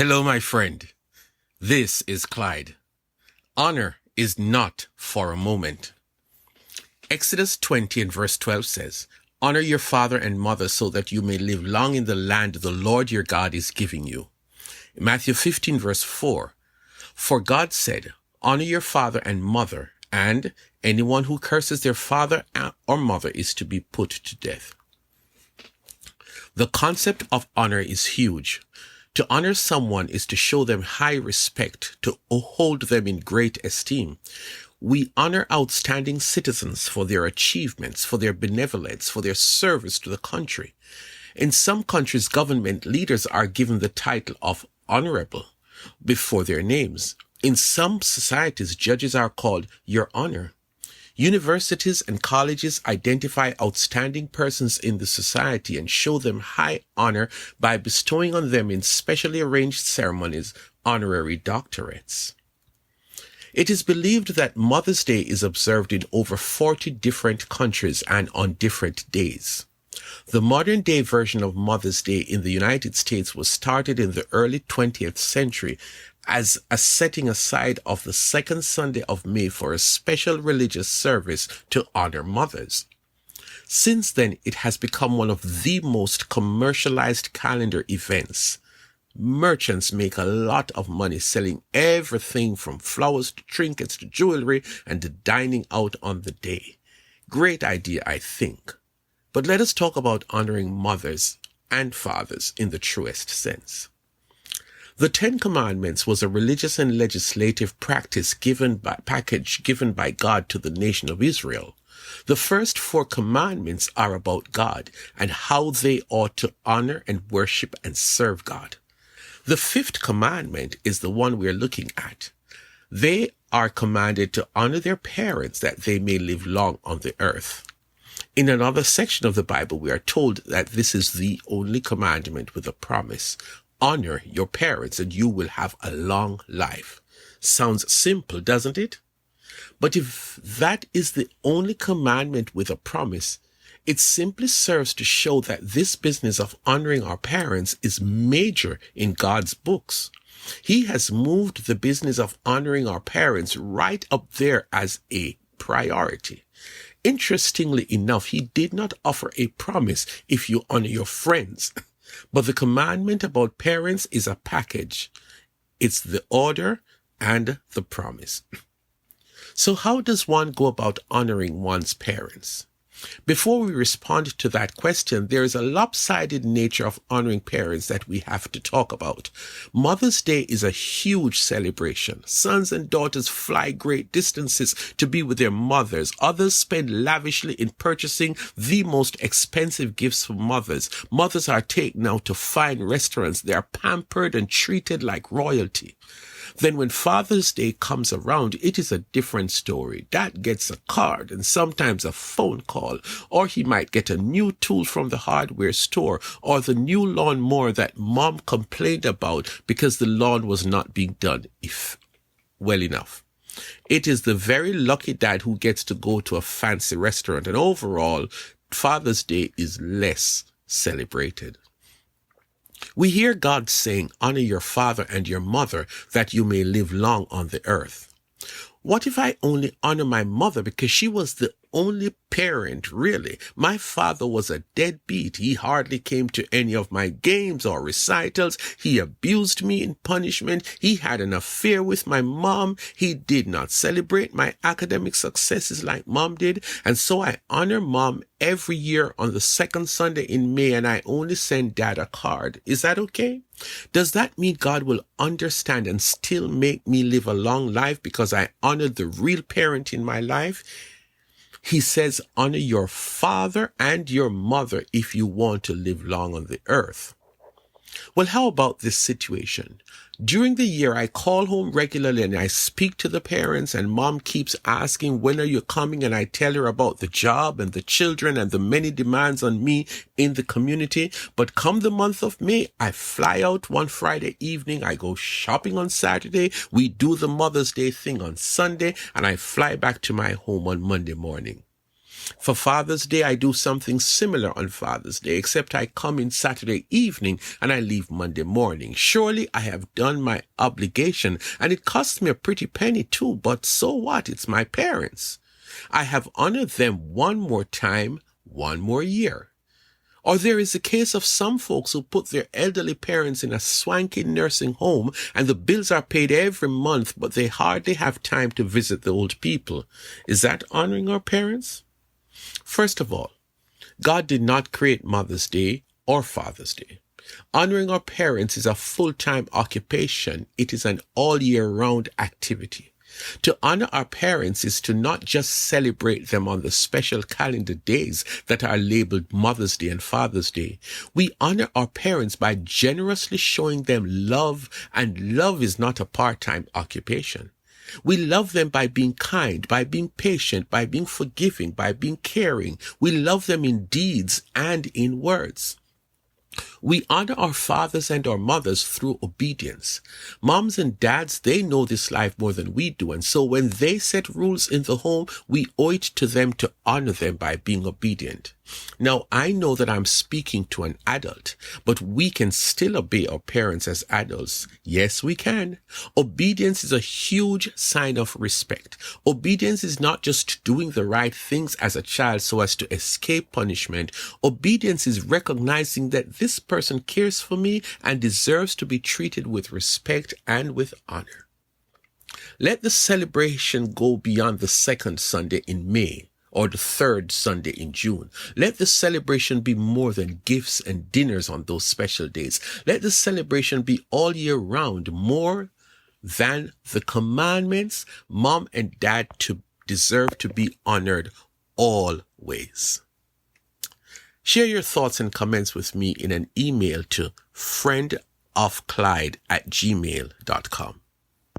Hello, my friend. This is Clyde. Honor is not for a moment. Exodus 20 and verse 12 says, "Honor your father and mother so that you may live long in the land the Lord your God is giving you." Matthew 15 verse 4, "For God said, honor your father and mother, and anyone who curses their father or mother is to be put to death." The concept of honor is huge. To honor someone is to show them high respect, to hold them in great esteem. We honor outstanding citizens for their achievements, for their benevolence, for their service to the country. In some countries, government leaders are given the title of honorable before their names. In some societies, judges are called Your Honor. Universities and colleges identify outstanding persons in the society and show them high honor by bestowing on them in specially arranged ceremonies honorary doctorates. It is believed that Mother's Day is observed in over 40 different countries and on different days. The modern-day version of Mother's Day in the United States was started in the early 20th century as a setting aside of the second Sunday of May for a special religious service to honor mothers. Since then, it has become one of the most commercialized calendar events. Merchants make a lot of money selling everything from flowers to trinkets to jewelry and dining out on the day. Great idea, I think. But let us talk about honoring mothers and fathers in the truest sense. The Ten Commandments was a religious and legislative package given by God to the nation of Israel. The first 4 commandments are about God and how they ought to honor and worship and serve God. The 5th commandment is the one we're looking at. They are commanded to honor their parents that they may live long on the earth. In another section of the Bible, we are told that this is the only commandment with a promise. Honor your parents and you will have a long life. Sounds simple, doesn't it? But if that is the only commandment with a promise, it simply serves to show that this business of honoring our parents is major in God's books. He has moved the business of honoring our parents right up there as a priority. Interestingly enough, he did not offer a promise if you honor your friends. But the commandment about parents is a package. It's the order and the promise. So how does one go about honoring one's parents? Before we respond to that question, there is a lopsided nature of honoring parents that we have to talk about. Mother's Day is a huge celebration. Sons and daughters fly great distances to be with their mothers. Others spend lavishly in purchasing the most expensive gifts for mothers. Mothers are taken out to fine restaurants. They are pampered and treated like royalty. Then when Father's Day comes around, it is a different story. Dad gets a card and sometimes a phone call, or he might get a new tool from the hardware store, or the new lawnmower that mom complained about because the lawn was not being done well enough. It is the very lucky dad who gets to go to a fancy restaurant, and overall, Father's Day is less celebrated. We hear God saying, honor your father and your mother that you may live long on the earth. What if I only honor my mother because she was the only parent, really? My father was a deadbeat. He hardly came to any of my games or recitals. He abused me in punishment. He had an affair with my mom. He did not celebrate my academic successes like mom did. And so I honor mom every year on the second Sunday in May, and I only send dad a card. Is that okay? Does that mean God will understand and still make me live a long life because I honored the real parent in my life? He says, honor your father and your mother if you want to live long on the earth. Well, how about this situation? During the year, I call home regularly and I speak to the parents, and mom keeps asking, when are you coming? And I tell her about the job and the children and the many demands on me in the community. But come the month of May, I fly out one Friday evening. I go shopping on Saturday. We do the Mother's Day thing on Sunday, and I fly back to my home on Monday morning. For Father's Day, I do something similar on Father's Day, except I come in Saturday evening and I leave Monday morning. Surely I have done my obligation, and it costs me a pretty penny too, but so what? It's my parents. I have honored them one more time, one more year. Or there is the case of some folks who put their elderly parents in a swanky nursing home and the bills are paid every month, but they hardly have time to visit the old people. Is that honoring our parents? First of all, God did not create Mother's Day or Father's Day. Honoring our parents is a full-time occupation. It is an all-year-round activity. To honor our parents is to not just celebrate them on the special calendar days that are labeled Mother's Day and Father's Day. We honor our parents by generously showing them love, and love is not a part-time occupation. We love them by being kind, by being patient, by being forgiving, by being caring. We love them in deeds and in words. We honor our fathers and our mothers through obedience. Moms and dads, they know this life more than we do. And so when they set rules in the home, we owe it to them to honor them by being obedient. Now, I know that I'm speaking to an adult, but we can still obey our parents as adults. Yes, we can. Obedience is a huge sign of respect. Obedience is not just doing the right things as a child so as to escape punishment. Obedience is recognizing that this person cares for me and deserves to be treated with respect and with honor. Let the celebration go beyond the second Sunday in May or the third Sunday in June. Let the celebration be more than gifts and dinners on those special days. Let the celebration be all year round, more than the commandments. Mom and dad deserve to be honored always. Share your thoughts and comments with me in an email to friendofclyde@gmail.com.